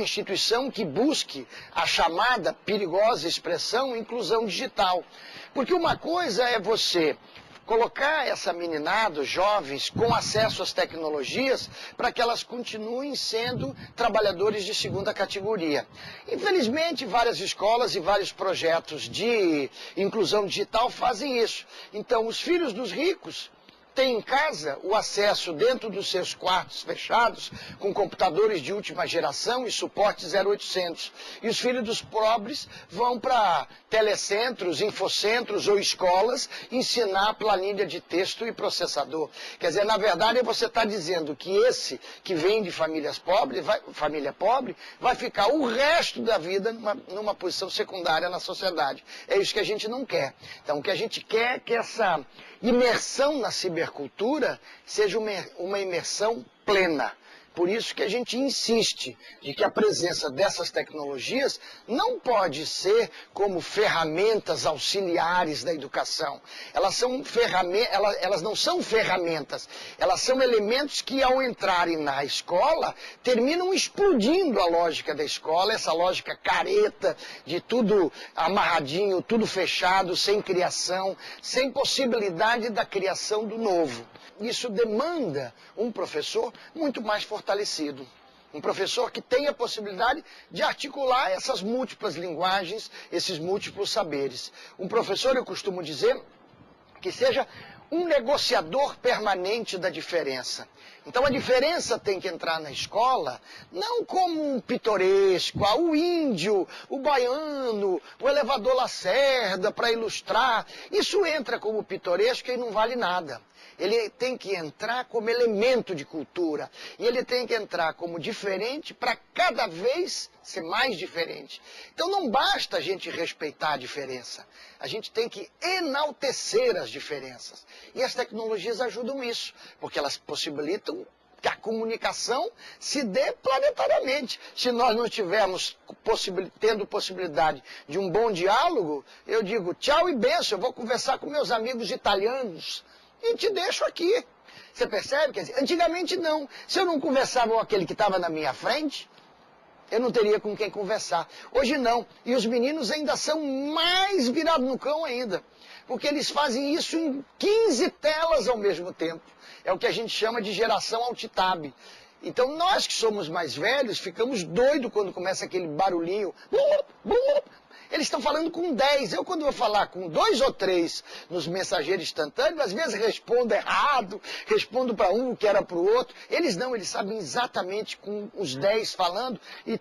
instituição que busque a chamada perigosa expressão inclusão digital. Porque uma coisa é você colocar essa meninada, jovens, com acesso às tecnologias, para que elas continuem sendo trabalhadores de segunda categoria. Infelizmente, várias escolas e vários projetos de inclusão digital fazem isso. Então, os filhos dos ricos têm em casa o acesso dentro dos seus quartos fechados, com computadores de última geração e suporte 0800. E os filhos dos pobres vão para telecentros, infocentros ou escolas ensinar planilha de texto e processador. Quer dizer, na verdade, você está dizendo que esse que vem de família pobre, vai ficar o resto da vida numa posição secundária na sociedade. É isso que a gente não quer. Então, o que a gente quer é que essa imersão na cibercultura seja uma imersão plena. Por isso que a gente insiste de que a presença dessas tecnologias não pode ser como ferramentas auxiliares da educação. Elas não são ferramentas, elas são elementos que, ao entrarem na escola, terminam explodindo a lógica da escola, essa lógica careta de tudo amarradinho, tudo fechado, sem criação, sem possibilidade da criação do novo. Isso demanda um professor muito mais fortalecido. Um professor que tenha a possibilidade de articular essas múltiplas linguagens, esses múltiplos saberes. Um professor, eu costumo dizer, que seja um negociador permanente da diferença. Então a diferença tem que entrar na escola não como um pitoresco, o índio, o baiano, o elevador Lacerda para ilustrar. Isso entra como pitoresco e não vale nada. Ele tem que entrar como elemento de cultura. E ele tem que entrar como diferente para cada vez ser mais diferente. Então não basta a gente respeitar a diferença. A gente tem que enaltecer as diferenças. E as tecnologias ajudam isso, porque elas possibilitam que a comunicação se dê planetariamente. Se nós não estivermos tendo possibilidade de um bom diálogo, eu digo tchau e benção, eu vou conversar com meus amigos italianos e te deixo aqui. Você percebe? Quer dizer, antigamente não. Se eu não conversava com aquele que estava na minha frente, eu não teria com quem conversar. Hoje não. E os meninos ainda são mais virados no cão ainda. Porque eles fazem isso em 15 telas ao mesmo tempo. É o que a gente chama de geração alt-tab. Então nós que somos mais velhos ficamos doidos quando começa aquele barulhinho. Eles estão falando com 10. Eu, quando vou falar com 2 ou 3 nos mensageiros instantâneos, às vezes respondo errado, respondo para um o que era para o outro. Eles não, eles sabem exatamente com os 10 falando e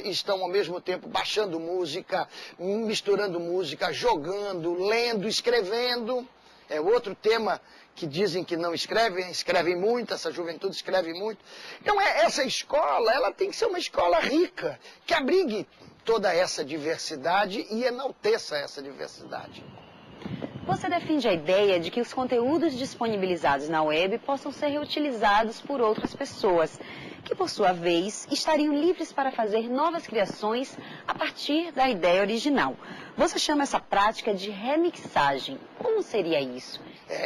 estão ao mesmo tempo baixando música, misturando música, jogando, lendo, escrevendo. É outro tema que dizem que não escrevem, escrevem muito, essa juventude escreve muito. Então essa escola, ela tem que ser uma escola rica, que abrigue toda essa diversidade e enalteça essa diversidade. Você defende a ideia de que os conteúdos disponibilizados na web possam ser reutilizados por outras pessoas, que por sua vez estariam livres para fazer novas criações a partir da ideia original. Você chama essa prática de remixagem. Como seria isso?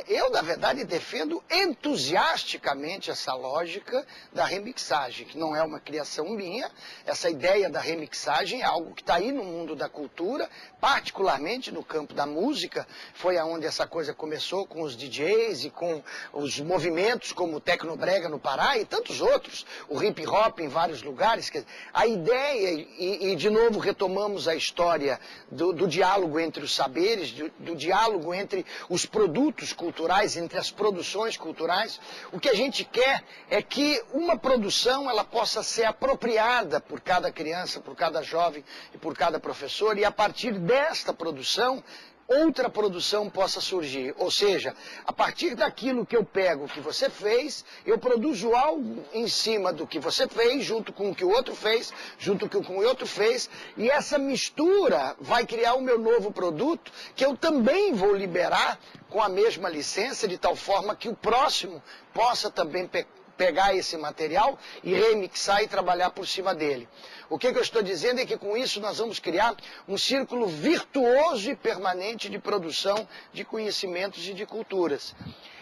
Eu, na verdade, defendo entusiasticamente essa lógica da remixagem, que não é uma criação minha. Essa ideia da remixagem é algo que está aí no mundo da cultura, particularmente no campo da música. Foi aonde essa coisa começou com os DJs e com os movimentos como o Tecnobrega no Pará e tantos outros, o hip hop em vários lugares. A ideia, e de novo retomamos a história do diálogo entre os saberes, do diálogo entre os produtos culturais, entre as produções culturais. O que a gente quer é que uma produção ela possa ser apropriada por cada criança, por cada jovem e por cada professor, e a partir desta produção outra produção possa surgir. Ou seja, a partir daquilo que eu pego que você fez, eu produzo algo em cima do que você fez, junto com o que o outro fez, junto com o que o outro fez, e essa mistura vai criar o meu novo produto, que eu também vou liberar com a mesma licença, de tal forma que o próximo possa também pegar esse material e remixar e trabalhar por cima dele. O que eu estou dizendo é que com isso nós vamos criar um círculo virtuoso e permanente de produção de conhecimentos e de culturas.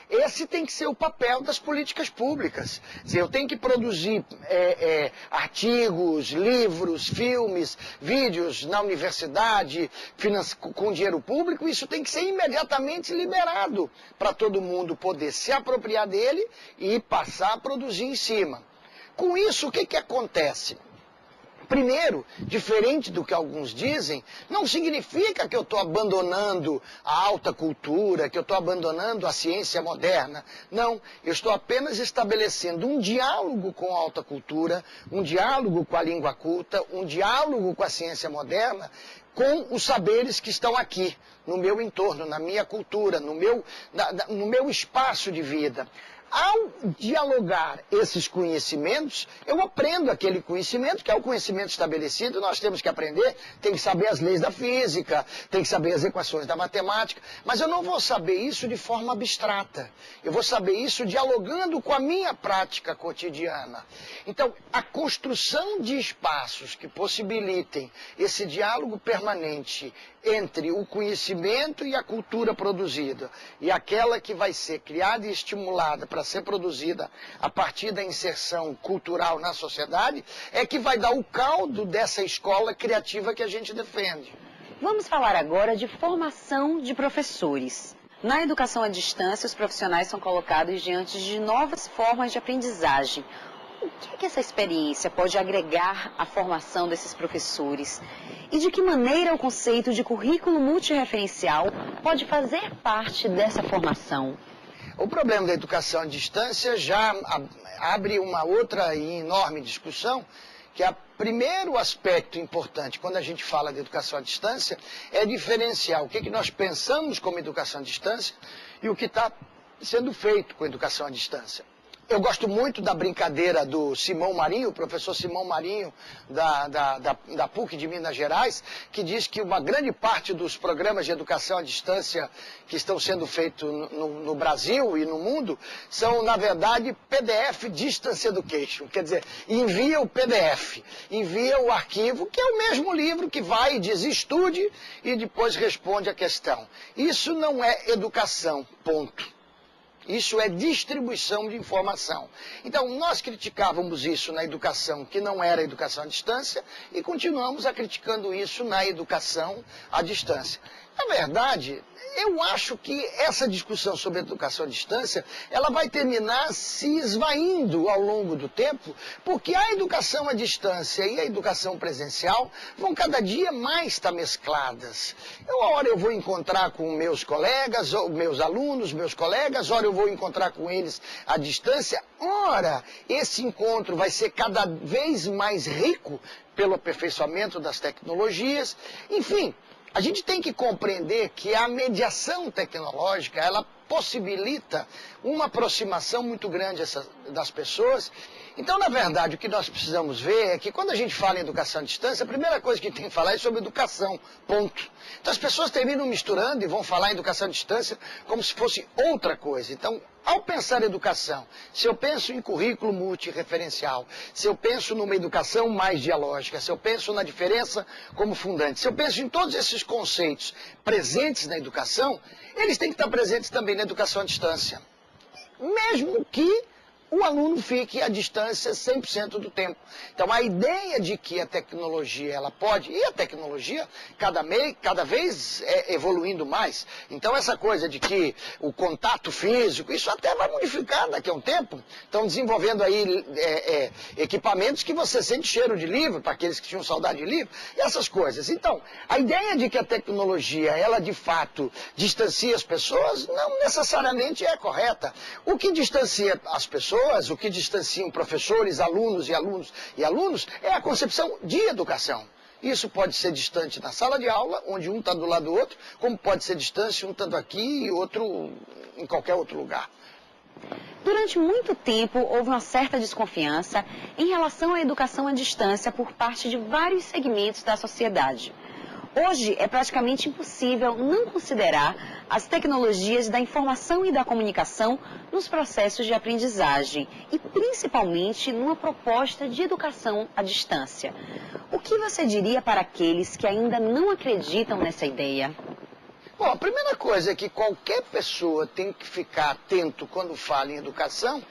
Esse tem que ser o papel das políticas públicas. Eu tenho que produzir artigos, livros, filmes, vídeos na universidade, com dinheiro público. Isso tem que ser imediatamente liberado para todo mundo poder se apropriar dele e passar a produzir em cima. Com isso, o que acontece? Primeiro, diferente do que alguns dizem, não significa que eu estou abandonando a alta cultura, que eu estou abandonando a ciência moderna. Não, eu estou apenas estabelecendo um diálogo com a alta cultura, um diálogo com a língua culta, um diálogo com a ciência moderna, com os saberes que estão aqui, no meu entorno, na minha cultura, no meu espaço de vida. Ao dialogar esses conhecimentos, eu aprendo aquele conhecimento, que é o conhecimento estabelecido, nós temos que aprender, tem que saber as leis da física, tem que saber as equações da matemática, mas eu não vou saber isso de forma abstrata, eu vou saber isso dialogando com a minha prática cotidiana. Então, a construção de espaços que possibilitem esse diálogo permanente entre o conhecimento e a cultura produzida, e aquela que vai ser criada e estimulada para ser produzida a partir da inserção cultural na sociedade, é que vai dar o caldo dessa escola criativa que a gente defende. Vamos falar agora de formação de professores. Na educação à distância, os profissionais são colocados diante de novas formas de aprendizagem. O que essa experiência pode agregar à formação desses professores? E de que maneira o conceito de currículo multirreferencial pode fazer parte dessa formação? O problema da educação à distância já abre uma outra e enorme discussão, que é o primeiro aspecto importante quando a gente fala de educação à distância é diferenciar o que nós pensamos como educação à distância e o que está sendo feito com educação à distância. Eu gosto muito da brincadeira do Simão Marinho, o professor Simão Marinho, da PUC de Minas Gerais, que diz que uma grande parte dos programas de educação à distância que estão sendo feitos no Brasil e no mundo são, na verdade, PDF Distance Education. Quer dizer, envia o PDF, envia o arquivo, que é o mesmo livro que vai e diz estude e depois responde a questão. Isso não é educação, ponto. Isso é distribuição de informação. Então, nós criticávamos isso na educação, que não era educação à distância, e continuamos criticando isso na educação à distância. Na verdade, eu acho que essa discussão sobre educação à distância, ela vai terminar se esvaindo ao longo do tempo, porque a educação à distância e a educação presencial vão cada dia mais estar mescladas. Uma hora eu vou encontrar com meus colegas, ou meus alunos, meus colegas, ora eu vou encontrar com eles à distância, ora esse encontro vai ser cada vez mais rico pelo aperfeiçoamento das tecnologias, enfim. A gente tem que compreender que a mediação tecnológica, ela possibilita uma aproximação muito grande das pessoas. Então, na verdade, o que nós precisamos ver é que quando a gente fala em educação à distância, a primeira coisa que tem que falar é sobre educação, ponto. Então, as pessoas terminam misturando e vão falar em educação à distância como se fosse outra coisa. Então, ao pensar em educação, se eu penso em currículo multireferencial, se eu penso numa educação mais dialógica, se eu penso na diferença como fundante, se eu penso em todos esses conceitos presentes na educação, eles têm que estar presentes também na educação à distância. Mesmo que o aluno fique à distância 100% do tempo. Então, a ideia de que a tecnologia, ela pode, e a tecnologia cada vez evoluindo mais. Então, essa coisa de que o contato físico, isso até vai modificar daqui a um tempo. Estão desenvolvendo aí equipamentos que você sente cheiro de livro, para aqueles que tinham saudade de livro, e essas coisas. Então, a ideia de que a tecnologia, ela de fato distancia as pessoas, não necessariamente é correta. O que distancia as pessoas, o que distanciam professores, alunos e alunos, é a concepção de educação. Isso pode ser distante na sala de aula, onde um está do lado do outro, como pode ser distante um estando aqui e outro em qualquer outro lugar. Durante muito tempo, houve uma certa desconfiança em relação à educação à distância por parte de vários segmentos da sociedade. Hoje é praticamente impossível não considerar as tecnologias da informação e da comunicação nos processos de aprendizagem e principalmente numa proposta de educação à distância. O que você diria para aqueles que ainda não acreditam nessa ideia? Bom, a primeira coisa é que qualquer pessoa tem que ficar atento quando fala em educação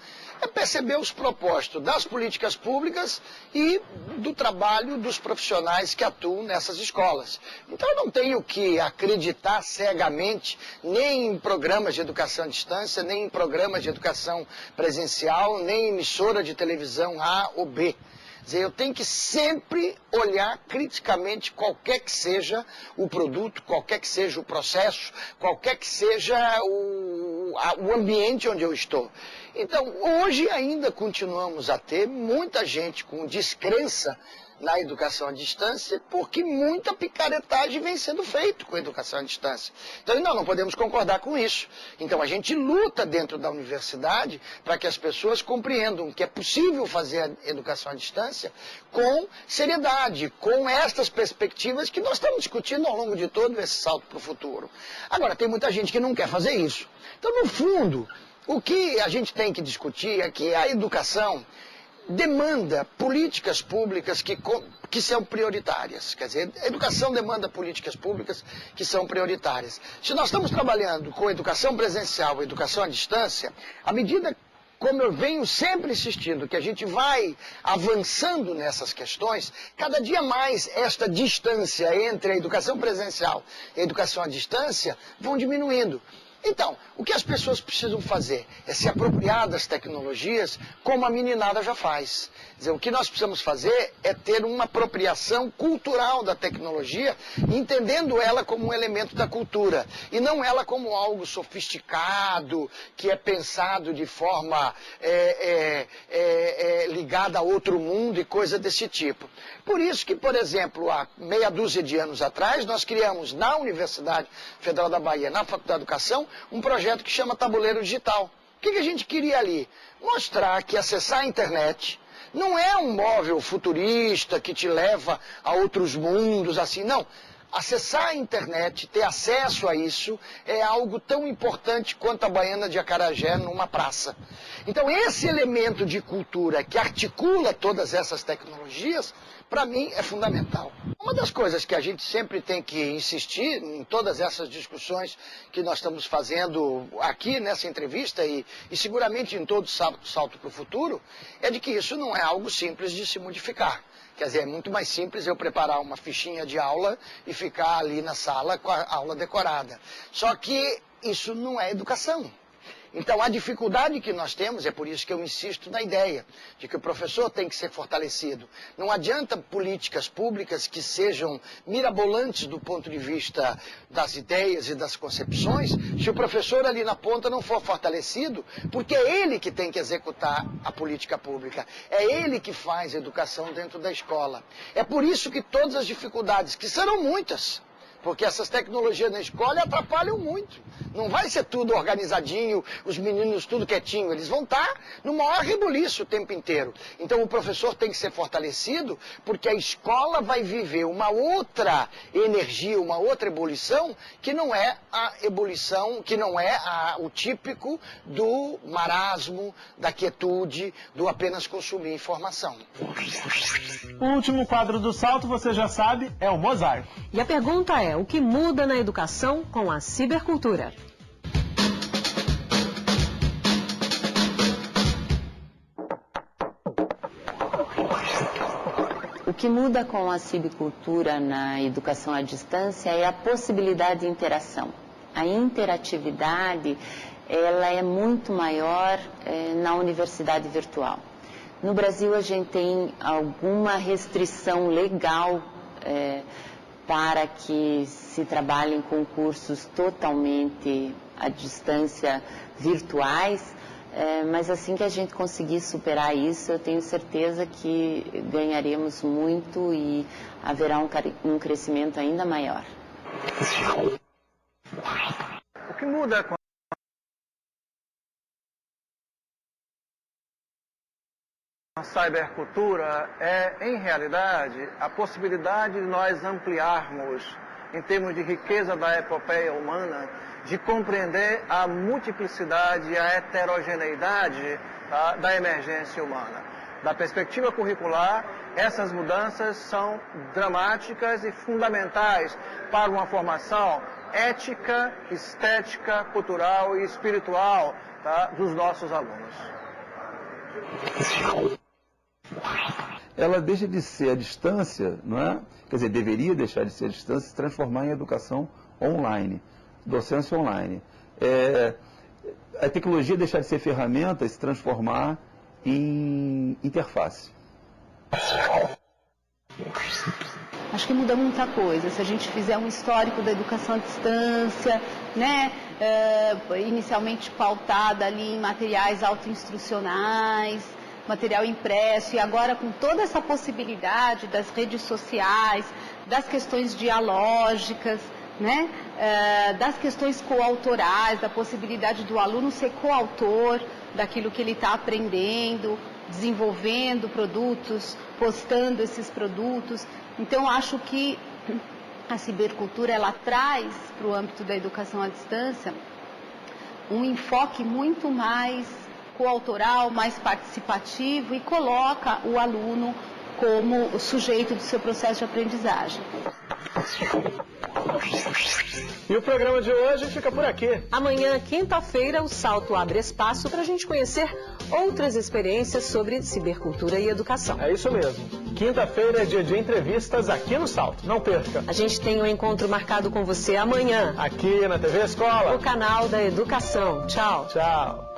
é perceber os propósitos das políticas públicas e do trabalho dos profissionais que atuam nessas escolas. Então, eu não tenho que acreditar cegamente nem em programas de educação à distância, nem em programas de educação presencial, nem em emissora de televisão A ou B. Quer dizer, eu tenho que sempre olhar criticamente qualquer que seja o produto, qualquer que seja o processo, qualquer que seja o ambiente onde eu estou. Então, hoje ainda continuamos a ter muita gente com descrença na educação à distância, porque muita picaretagem vem sendo feita com a educação à distância. Então, não podemos concordar com isso. Então, a gente luta dentro da universidade para que as pessoas compreendam que é possível fazer a educação à distância com seriedade, com estas perspectivas que nós estamos discutindo ao longo de todo esse salto para o futuro. Agora, tem muita gente que não quer fazer isso. Então, no fundo, o que a gente tem que discutir é que a educação demanda políticas públicas que são prioritárias. Quer dizer, a educação demanda políticas públicas que são prioritárias. Se nós estamos trabalhando com educação presencial e educação à distância, à medida, como eu venho sempre insistindo, que a gente vai avançando nessas questões, cada dia mais esta distância entre a educação presencial e a educação à distância vão diminuindo. Então, o que as pessoas precisam fazer é se apropriar das tecnologias como a meninada já faz. Quer dizer, o que nós precisamos fazer é ter uma apropriação cultural da tecnologia, entendendo ela como um elemento da cultura, e não ela como algo sofisticado, que é pensado de forma ligada a outro mundo e coisa desse tipo. Por isso que, por exemplo, há meia dúzia de anos atrás, nós criamos na Universidade Federal da Bahia, na Faculdade de Educação, um projeto que chama Tabuleiro Digital. O que a gente queria ali? Mostrar que acessar a internet não é um móvel futurista que te leva a outros mundos, assim, não. Acessar a internet, ter acesso a isso, é algo tão importante quanto a baiana de acarajé numa praça. Então, esse elemento de cultura que articula todas essas tecnologias, para mim, é fundamental. Uma das coisas que a gente sempre tem que insistir em todas essas discussões que nós estamos fazendo aqui nessa entrevista e seguramente em todo Salto para o Futuro, é de que isso não é algo simples de se modificar. Quer dizer, é muito mais simples eu preparar uma fichinha de aula e ficar ali na sala com a aula decorada. Só que isso não é educação. Então, a dificuldade que nós temos, é por isso que eu insisto na ideia de que o professor tem que ser fortalecido. Não adianta políticas públicas que sejam mirabolantes do ponto de vista das ideias e das concepções, se o professor ali na ponta não for fortalecido, porque é ele que tem que executar a política pública, é ele que faz a educação dentro da escola. É por isso que todas as dificuldades, que serão muitas, porque essas tecnologias na escola atrapalham muito. Não vai ser tudo organizadinho, os meninos tudo quietinho. Eles vão estar no maior rebuliço o tempo inteiro. Então o professor tem que ser fortalecido, porque a escola vai viver uma outra energia, uma outra ebulição, que não é a ebulição, que não é o típico do marasmo, da quietude, do apenas consumir informação. O último quadro do Salto, você já sabe, é o mosaico. E a pergunta é: o que muda na educação com a cibercultura? O que muda com a cibercultura na educação à distância é a possibilidade de interação. A interatividade, ela é muito maior na universidade virtual. No Brasil, a gente tem alguma restrição legal para que se trabalhem com cursos totalmente à distância virtuais, mas assim que a gente conseguir superar isso, eu tenho certeza que ganharemos muito e haverá um crescimento ainda maior. O que muda com a cybercultura é, em realidade, a possibilidade de nós ampliarmos, em termos de riqueza da epopeia humana, de compreender a multiplicidade e a heterogeneidade da emergência humana. Da perspectiva curricular, essas mudanças são dramáticas e fundamentais para uma formação ética, estética, cultural e espiritual dos nossos alunos. Ela deixa de ser a distância, não é? Quer dizer, deveria deixar de ser a distância e se transformar em educação online, docência online. A tecnologia deixar de ser ferramenta e se transformar em interface. Acho que muda muita coisa. Se a gente fizer um histórico da educação à distância, né, inicialmente pautada ali em materiais autoinstrucionais, material impresso, e agora com toda essa possibilidade das redes sociais, das questões dialógicas, né, das questões coautorais, da possibilidade do aluno ser coautor daquilo que ele está aprendendo, desenvolvendo produtos, postando esses produtos. Então, acho que a cibercultura, ela traz para o âmbito da educação à distância um enfoque muito mais coautoral, mais participativo, e coloca o aluno como o sujeito do seu processo de aprendizagem. E o programa de hoje fica por aqui. Amanhã, quinta-feira, o Salto abre espaço para a gente conhecer outras experiências sobre cibercultura e educação. É isso mesmo. Quinta-feira é dia de entrevistas aqui no Salto. Não perca. A gente tem um encontro marcado com você amanhã. Aqui na TV Escola. O canal da Educação. Tchau. Tchau.